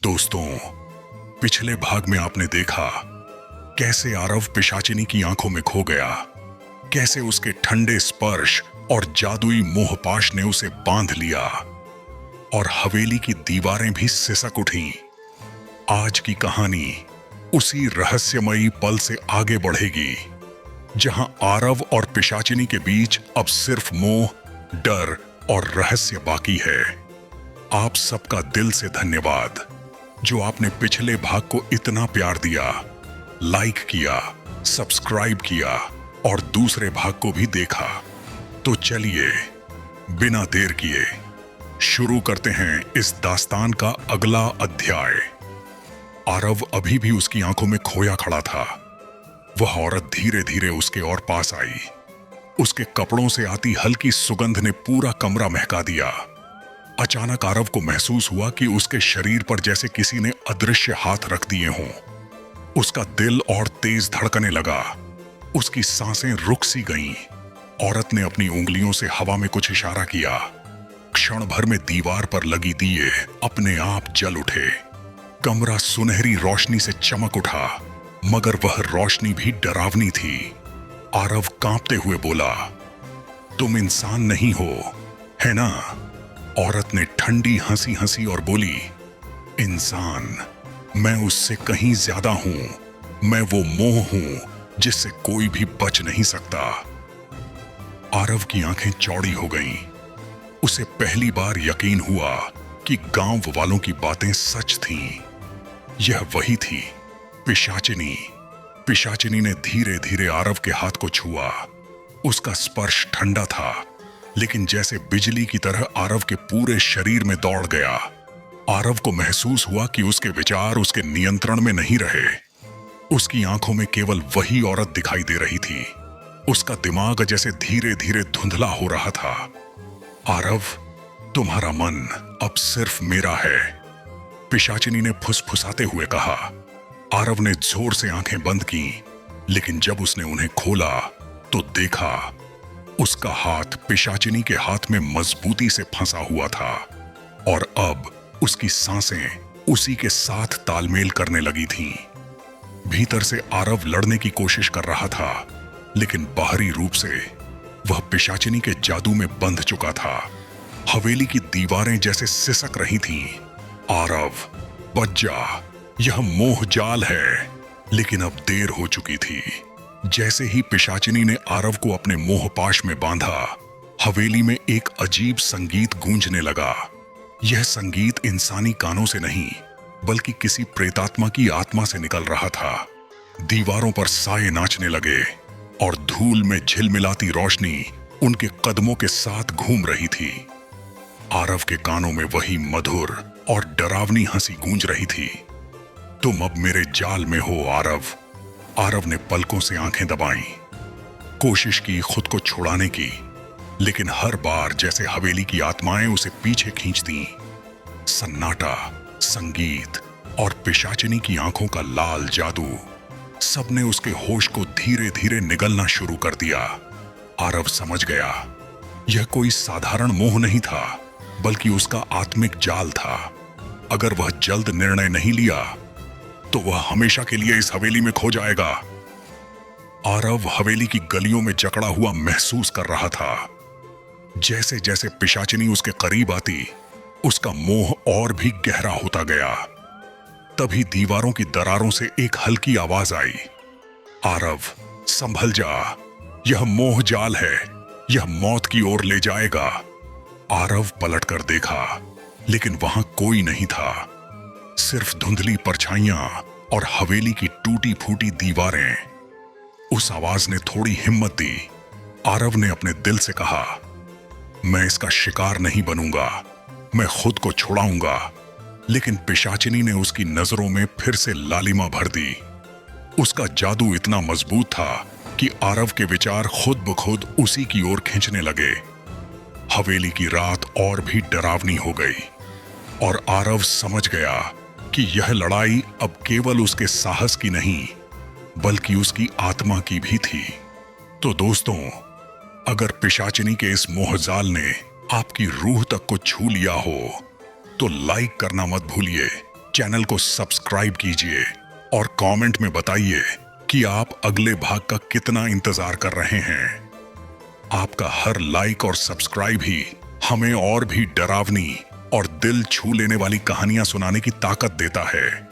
दोस्तों, पिछले भाग में आपने देखा कैसे आरव पिशाचिनी की आंखों में खो गया, कैसे उसके ठंडे स्पर्श और जादुई मोहपाश ने उसे बांध लिया और हवेली की दीवारें भी सिसक उठीं। आज की कहानी उसी रहस्यमयी पल से आगे बढ़ेगी जहां आरव और पिशाचिनी के बीच अब सिर्फ मोह, डर और रहस्य बाकी है। आप सबका दिल से धन्यवाद जो आपने पिछले भाग को इतना प्यार दिया, लाइक किया, सब्सक्राइब किया और दूसरे भाग को भी देखा। तो चलिए बिना देर किए शुरू करते हैं इस दास्तान का अगला अध्याय। आरव अभी भी उसकी आंखों में खोया खड़ा था। वह औरत धीरे धीरे उसके और पास आई। उसके कपड़ों से आती हल्की सुगंध ने पूरा कमरा महका दिया। अचानक आरव को महसूस हुआ कि उसके शरीर पर जैसे किसी ने अदृश्य हाथ रख दिए हों। उसका दिल और तेज धड़कने लगा। उसकी सांसें रुक सी गईं। औरत ने अपनी उंगलियों से हवा में कुछ इशारा किया। क्षण भर में दीवार पर लगी दिए अपने आप जल उठे। कमरा सुनहरी रोशनी से चमक उठा, मगर वह रोशनी भी डरावनी थी। आरव कांपते हुए बोला, तुम इंसान नहीं हो, है ना? औरत ने ठंडी हंसी हंसी और बोली, इंसान? मैं उससे कहीं ज्यादा हूं। मैं वो मोह हूं जिससे कोई भी बच नहीं सकता। आरव की आंखें चौड़ी हो गईं। उसे पहली बार यकीन हुआ कि गांव वालों की बातें सच थीं। यह वही थी, पिशाचिनी। पिशाचिनी ने धीरे धीरे आरव के हाथ को छुआ। उसका स्पर्श ठंडा था, लेकिन जैसे बिजली की तरह आरव के पूरे शरीर में दौड़ गया। आरव को महसूस हुआ कि उसके विचार उसके नियंत्रण में नहीं रहे। उसकी आंखों में केवल वही औरत दिखाई दे रही थी। उसका दिमाग जैसे धीरे धीरे धुंधला हो रहा था। आरव, तुम्हारा मन अब सिर्फ मेरा है, पिशाचिनी ने फुसफुसाते हुए कहा। आरव ने जोर से आंखें बंद की, लेकिन जब उसने उन्हें खोला तो देखा उसका हाथ पिशाचिनी के हाथ में मजबूती से फंसा हुआ था और अब उसकी सांसें उसी के साथ तालमेल करने लगी थीं। भीतर से आरव लड़ने की कोशिश कर रहा था, लेकिन बाहरी रूप से वह पिशाचिनी के जादू में बंध चुका था। हवेली की दीवारें जैसे सिसक रही थीं। आरव, बच जा, यह मोह जाल है। लेकिन अब देर हो चुकी थी। जैसे ही पिशाचिनी ने आरव को अपने मोहपाश में बांधा, हवेली में एक अजीब संगीत गूंजने लगा। यह संगीत इंसानी कानों से नहीं, बल्कि किसी प्रेतात्मा की आत्मा से निकल रहा था। दीवारों पर साए नाचने लगे और धूल में झिलमिलाती रोशनी उनके कदमों के साथ घूम रही थी। आरव के कानों में वही मधुर और डरावनी हंसी गूंज रही थी। तुम अब मेरे जाल में हो आरव। आरव ने पलकों से आंखें दबाईं। कोशिश की खुद को छुड़ाने की, लेकिन हर बार जैसे हवेली की आत्माएं उसे पीछे खींचतीं। सन्नाटा, संगीत और पिशाचिनी की आंखों का लाल जादू, सबने उसके होश को धीरे धीरे निगलना शुरू कर दिया। आरव समझ गया, यह कोई साधारण मोह नहीं था, बल्कि उसका आत्मिक जाल था। अगर वह जल्द निर्णय नहीं लिया तो वह हमेशा के लिए इस हवेली में खो जाएगा। आरव हवेली की गलियों में जकड़ा हुआ महसूस कर रहा था। जैसे जैसे पिशाचिनी उसके करीब आती, उसका मोह और भी गहरा होता गया। तभी दीवारों की दरारों से एक हल्की आवाज आई, आरव, संभल जा, यह मोह जाल है, यह मौत की ओर ले जाएगा। आरव पलटकर देखा, लेकिन वहां कोई नहीं था। सिर्फ धुंधली परछाइयां और हवेली की टूटी फूटी दीवारें। उस आवाज ने थोड़ी हिम्मत दी। आरव ने अपने दिल से कहा, मैं इसका शिकार नहीं बनूंगा, मैं खुद को छुड़ाऊंगा। लेकिन पिशाचिनी ने उसकी नजरों में फिर से लालिमा भर दी। उसका जादू इतना मजबूत था कि आरव के विचार खुद ब खुद उसी की ओर खींचने लगे। हवेली की रात और भी डरावनी हो गई और आरव समझ गया कि यह लड़ाई अब केवल उसके साहस की नहीं, बल्कि उसकी आत्मा की भी थी। तो दोस्तों, अगर पिशाचिनी के इस मोहजाल ने आपकी रूह तक को छू लिया हो तो लाइक करना मत भूलिए, चैनल को सब्सक्राइब कीजिए और कमेंट में बताइए कि आप अगले भाग का कितना इंतजार कर रहे हैं। आपका हर लाइक और सब्सक्राइब ही हमें और भी डरावनी और दिल छू लेने वाली कहानियां सुनाने की ताकत देता है।